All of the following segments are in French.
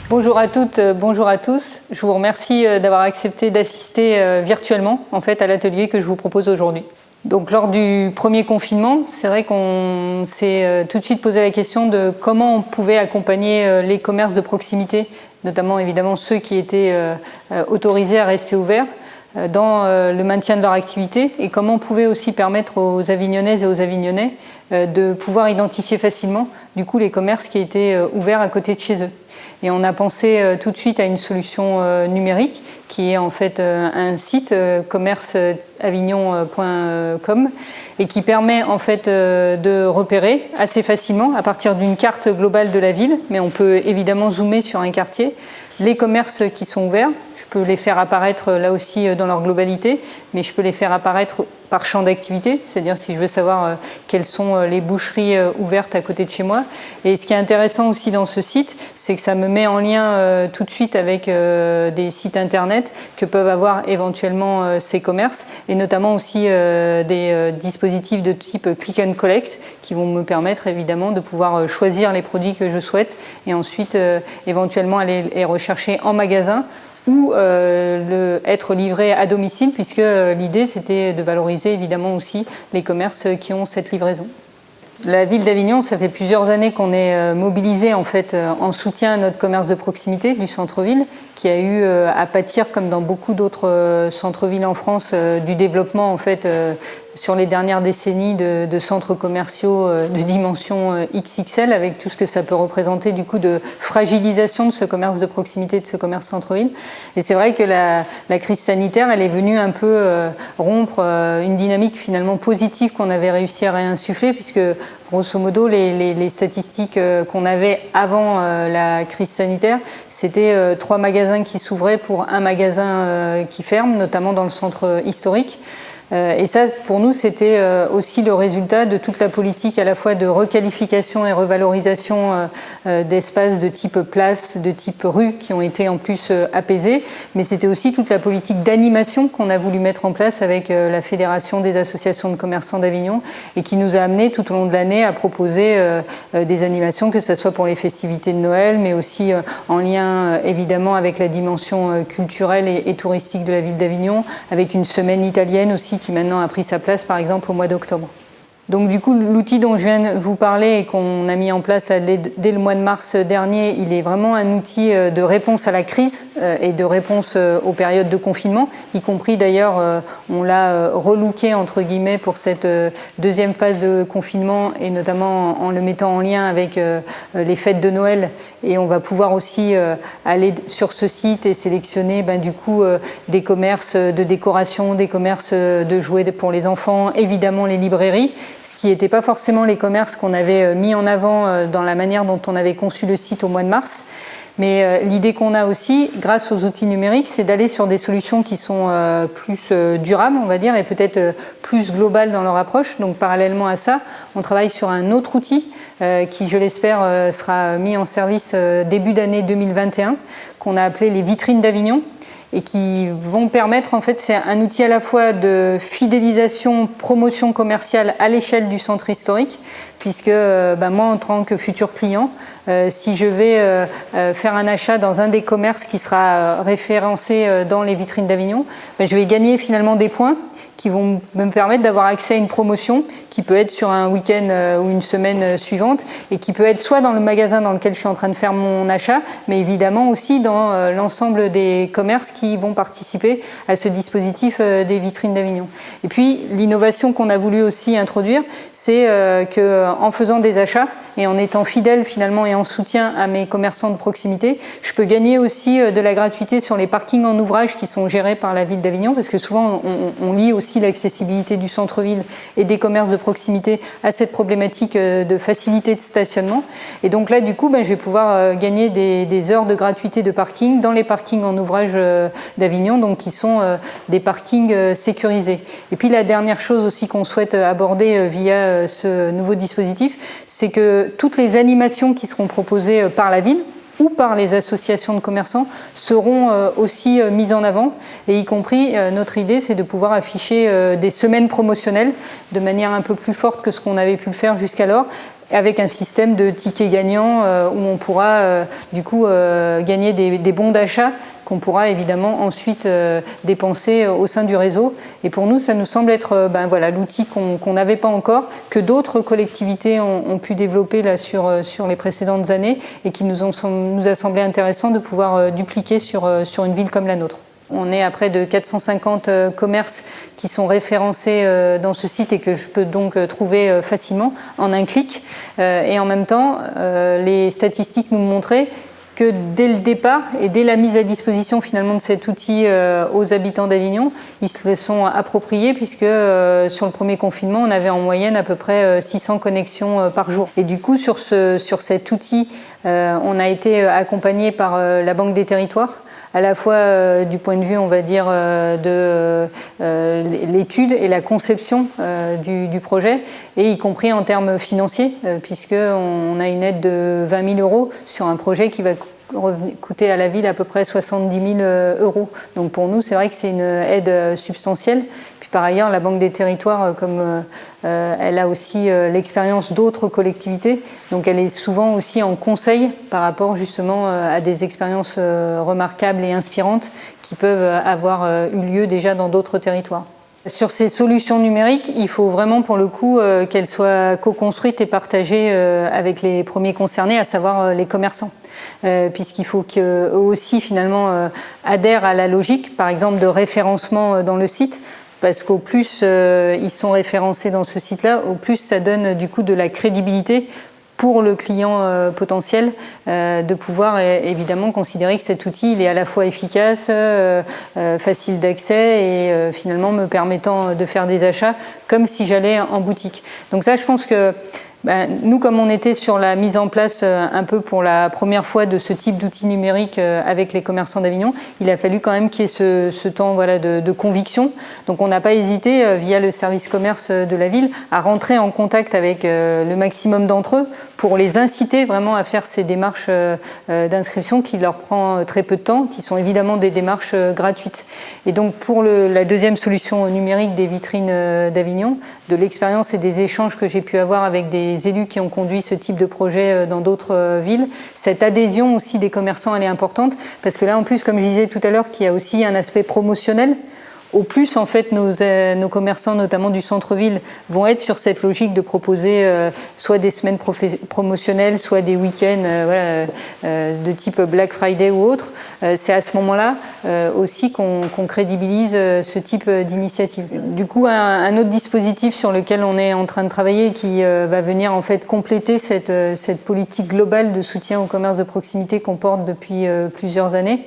Bonjour à toutes, bonjour à tous. Je vous remercie d'avoir accepté d'assister virtuellement en fait, à l'atelier que je vous propose aujourd'hui. Donc, lors du premier confinement, c'est vrai qu'on s'est tout de suite posé la question de comment on pouvait accompagner les commerces de proximité, notamment évidemment ceux qui étaient autorisés à rester ouverts, dans le maintien de leur activité et comment on pouvait aussi permettre aux Avignonnaises et aux Avignonnais de pouvoir identifier facilement du coup les commerces qui étaient ouverts à côté de chez eux. Et on a pensé tout de suite à une solution numérique qui est en fait un site commerceavignon.com et qui permet en fait de repérer assez facilement à partir d'une carte globale de la ville, mais on peut évidemment zoomer sur un quartier, les commerces qui sont ouverts. Je peux les faire apparaître là aussi dans leur globalité, mais je peux les faire apparaître par champ d'activité, c'est-à-dire si je veux savoir quelles sont les boucheries ouvertes à côté de chez moi. Et ce qui est intéressant aussi dans ce site, c'est que ça me met en lien tout de suite avec des sites internet que peuvent avoir éventuellement ces commerces, et notamment aussi des dispositifs de type click and collect qui vont me permettre évidemment de pouvoir choisir les produits que je souhaite et ensuite éventuellement aller les rechercher en magasin ou être livré à domicile, puisque l'idée c'était de valoriser évidemment aussi les commerces qui ont cette livraison. La ville d'Avignon, ça fait plusieurs années qu'on est mobilisé en fait en soutien à notre commerce de proximité du centre-ville, qui a eu à pâtir, comme dans beaucoup d'autres centres-villes en France, du développement en fait sur les dernières décennies de centres commerciaux de dimension XXL, avec tout ce que ça peut représenter du coup de fragilisation de ce commerce de proximité, de ce commerce centre-ville. Et c'est vrai que la crise sanitaire, elle est venue un peu rompre une dynamique finalement positive qu'on avait réussi à réinsuffler, puisque grosso modo, les statistiques qu'on avait avant la crise sanitaire, c'était 3 magasins qui s'ouvraient pour un magasin qui ferme, notamment dans le centre historique. Et ça, pour nous, c'était aussi le résultat de toute la politique à la fois de requalification et revalorisation d'espaces de type place, de type rue, qui ont été en plus apaisés. Mais c'était aussi toute la politique d'animation qu'on a voulu mettre en place avec la Fédération des associations de commerçants d'Avignon et qui nous a amené tout au long de l'année à proposer des animations, que ce soit pour les festivités de Noël, mais aussi en lien évidemment avec la dimension culturelle et touristique de la ville d'Avignon, avec une semaine italienne aussi qui maintenant a pris sa place par exemple au mois d'octobre. Donc du coup, l'outil dont je viens de vous parler et qu'on a mis en place dès le mois de mars dernier, il est vraiment un outil de réponse à la crise et de réponse aux périodes de confinement, y compris d'ailleurs, on l'a relooké entre guillemets pour cette deuxième phase de confinement et notamment en le mettant en lien avec les fêtes de Noël. Et on va pouvoir aussi aller sur ce site et sélectionner du coup des commerces de décoration, des commerces de jouets pour les enfants, évidemment les librairies, ce qui n'était pas forcément les commerces qu'on avait mis en avant dans la manière dont on avait conçu le site au mois de mars. Mais l'idée qu'on a aussi, grâce aux outils numériques, c'est d'aller sur des solutions qui sont plus durables, on va dire, et peut-être plus globales dans leur approche. Donc parallèlement à ça, on travaille sur un autre outil qui, je l'espère, sera mis en service début d'année 2021, qu'on a appelé les vitrines d'Avignon, et qui vont permettre, en fait, c'est un outil à la fois de fidélisation, promotion commerciale à l'échelle du centre historique, puisque moi, en tant que futur client, si je vais faire un achat dans un des commerces qui sera référencé dans les vitrines d'Avignon, je vais gagner finalement des points qui vont me permettre d'avoir accès à une promotion qui peut être sur un week-end ou une semaine suivante et qui peut être soit dans le magasin dans lequel je suis en train de faire mon achat, mais évidemment aussi dans l'ensemble des commerces qui vont participer à ce dispositif des vitrines d'Avignon. Et puis l'innovation qu'on a voulu aussi introduire, c'est qu'en faisant des achats et en étant fidèle finalement et en soutien à mes commerçants de proximité, je peux gagner aussi de la gratuité sur les parkings en ouvrage qui sont gérés par la ville d'Avignon, parce que souvent on lie aussi l'accessibilité du centre-ville et des commerces de proximité à cette problématique de facilité de stationnement. Et donc là, du coup, je vais pouvoir gagner des heures de gratuité de parking dans les parkings en ouvrage d'Avignon, donc qui sont des parkings sécurisés. Et puis la dernière chose aussi qu'on souhaite aborder via ce nouveau dispositif, c'est que toutes les animations qui seront proposées par la ville ou par les associations de commerçants seront aussi mises en avant, et y compris notre idée c'est de pouvoir afficher des semaines promotionnelles de manière un peu plus forte que ce qu'on avait pu le faire jusqu'alors, avec un système de tickets gagnants où on pourra du coup gagner des bons d'achat qu'on pourra évidemment ensuite dépenser au sein du réseau. Et pour nous, ça nous semble être voilà, l'outil qu'on n'avait pas encore, que d'autres collectivités ont pu développer là, sur les précédentes années et qui nous a semblé intéressant de pouvoir dupliquer sur une ville comme la nôtre. On est à près de 450 commerces qui sont référencés dans ce site et que je peux donc trouver facilement en un clic. Et en même temps, les statistiques nous montraient que dès le départ et dès la mise à disposition finalement de cet outil aux habitants d'Avignon, ils se le sont appropriés puisque sur le premier confinement, on avait en moyenne à peu près 600 connexions par jour. Et du coup, sur cet outil, on a été accompagné par la Banque des Territoires, à la fois du point de vue, on va dire, de l'étude et la conception du projet, et y compris en termes financiers, puisqu'on a une aide de 20 000 euros sur un projet qui va coûter à la ville à peu près 70 000 euros. Donc pour nous, c'est vrai que c'est une aide substantielle. Puis par ailleurs, la Banque des Territoires, comme elle a aussi l'expérience d'autres collectivités, donc elle est souvent aussi en conseil par rapport justement à des expériences remarquables et inspirantes qui peuvent avoir eu lieu déjà dans d'autres territoires. Sur ces solutions numériques, il faut vraiment pour le coup qu'elles soient co-construites et partagées avec les premiers concernés, à savoir les commerçants. Puisqu'il faut qu'eux aussi finalement adhèrent à la logique, par exemple de référencement dans le site, parce qu'au plus ils sont référencés dans ce site-là, au plus ça donne du coup de la crédibilité pour le client potentiel, de pouvoir évidemment considérer que cet outil il est à la fois efficace, facile d'accès et finalement me permettant de faire des achats comme si j'allais en boutique. Donc ça, je pense que nous, comme on était sur la mise en place un peu pour la première fois de ce type d'outil numérique avec les commerçants d'Avignon, il a fallu quand même qu'il y ait ce temps voilà, de conviction. Donc on n'a pas hésité, via le service commerce de la ville, à rentrer en contact avec le maximum d'entre eux pour les inciter vraiment à faire ces démarches d'inscription qui leur prend très peu de temps, qui sont évidemment des démarches gratuites. Et donc pour la deuxième solution numérique des vitrines d'Avignon, de l'expérience et des échanges que j'ai pu avoir avec des élus qui ont conduit ce type de projet dans d'autres villes, cette adhésion aussi des commerçants, elle est importante, parce que là en plus, comme je disais tout à l'heure, qu'il y a aussi un aspect promotionnel. Au plus, en fait, nos commerçants, notamment du centre-ville, vont être sur cette logique de proposer soit des semaines promotionnelles, soit des week-ends de type Black Friday ou autre. C'est à ce moment-là aussi qu'on crédibilise ce type d'initiative. Du coup, un autre dispositif sur lequel on est en train de travailler qui va venir en fait compléter cette politique globale de soutien au commerce de proximité qu'on porte depuis plusieurs années,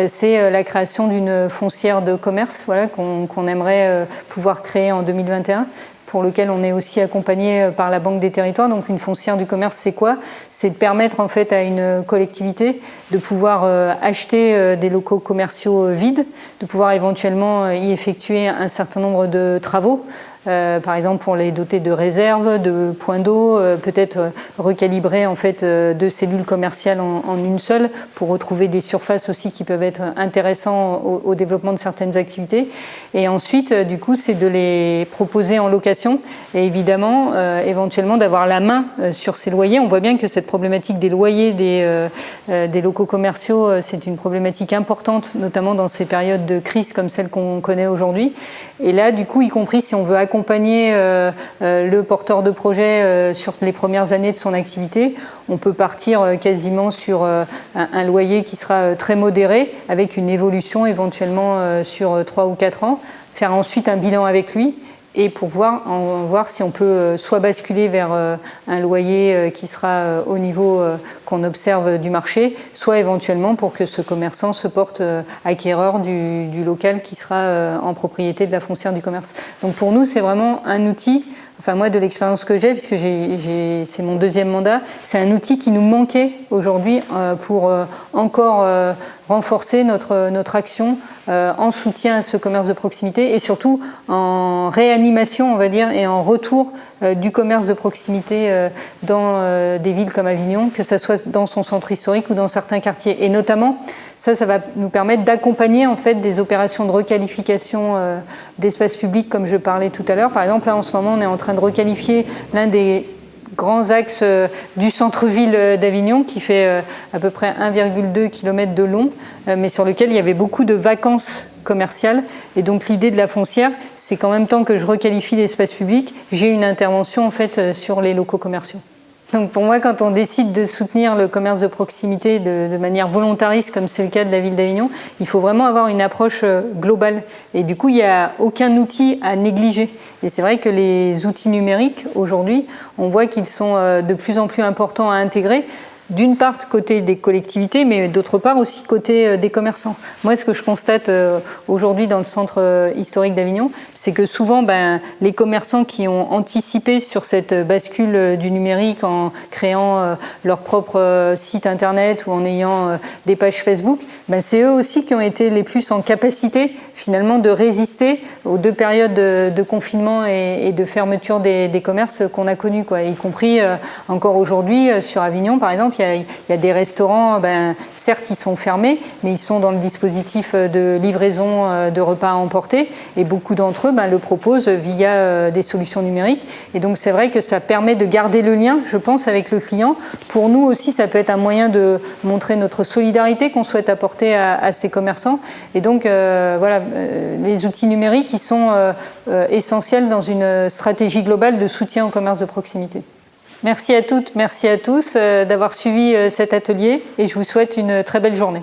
c'est la création d'une foncière de commerce qu'on aimerait pouvoir créer en 2021, pour lequel on est aussi accompagné par la Banque des Territoires. Donc une foncière du commerce, c'est quoi? C'est de permettre en fait à une collectivité de pouvoir acheter des locaux commerciaux vides, de pouvoir éventuellement y effectuer un certain nombre de travaux. Par exemple pour les doter de réserves, de points d'eau, peut-être recalibrer en fait deux cellules commerciales en une seule pour retrouver des surfaces aussi qui peuvent être intéressantes au développement de certaines activités. Et ensuite, du coup, c'est de les proposer en location et évidemment, éventuellement d'avoir la main sur ces loyers. On voit bien que cette problématique des loyers des locaux commerciaux, c'est une problématique importante, notamment dans ces périodes de crise comme celle qu'on connaît aujourd'hui. Et là, du coup, y compris si on veut accompagner le porteur de projet sur les premières années de son activité, on peut partir quasiment sur un loyer qui sera très modéré, avec une évolution éventuellement sur 3 ou 4 ans, faire ensuite un bilan avec lui et pour voir si on peut soit basculer vers un loyer qui sera au niveau qu'on observe du marché, soit éventuellement pour que ce commerçant se porte acquéreur du local qui sera en propriété de la foncière du commerce. Donc pour nous, c'est vraiment un outil, enfin moi de l'expérience que j'ai, puisque c'est mon deuxième mandat, c'est un outil qui nous manquait aujourd'hui pour encore renforcer notre action en soutien à ce commerce de proximité et surtout en réanimation, on va dire, et en retour du commerce de proximité dans des villes comme Avignon, que ça soit dans son centre historique ou dans certains quartiers. Et notamment, ça va nous permettre d'accompagner en fait des opérations de requalification d'espaces publics, comme je parlais tout à l'heure. Par exemple, là en ce moment, on est en train de requalifier l'un des grands axes du centre-ville d'Avignon qui fait à peu près 1,2 km de long, mais sur lequel il y avait beaucoup de vacances commerciales. Et donc l'idée de la foncière, c'est qu'en même temps que je requalifie l'espace public, j'ai une intervention en fait sur les locaux commerciaux. Donc pour moi, quand on décide de soutenir le commerce de proximité de manière volontariste, comme c'est le cas de la ville d'Avignon, il faut vraiment avoir une approche globale. Et du coup, il n'y a aucun outil à négliger. Et c'est vrai que les outils numériques, aujourd'hui, on voit qu'ils sont de plus en plus importants à intégrer. D'une part côté des collectivités, mais d'autre part aussi côté des commerçants. Moi, ce que je constate aujourd'hui dans le centre historique d'Avignon, c'est que souvent, les commerçants qui ont anticipé sur cette bascule du numérique en créant leur propre site internet ou en ayant des pages Facebook, c'est eux aussi qui ont été les plus en capacité finalement de résister aux 2 périodes de confinement et de fermeture des commerces qu'on a connus, y compris encore aujourd'hui sur Avignon, par exemple. Il y a des restaurants, certes ils sont fermés, mais ils sont dans le dispositif de livraison de repas à emporter et beaucoup d'entre eux le proposent via des solutions numériques. Et donc c'est vrai que ça permet de garder le lien, je pense, avec le client. Pour nous aussi, ça peut être un moyen de montrer notre solidarité qu'on souhaite apporter à ces commerçants. Et donc les outils numériques, ils sont essentiels dans une stratégie globale de soutien au commerce de proximité. Merci à toutes, merci à tous d'avoir suivi cet atelier et je vous souhaite une très belle journée.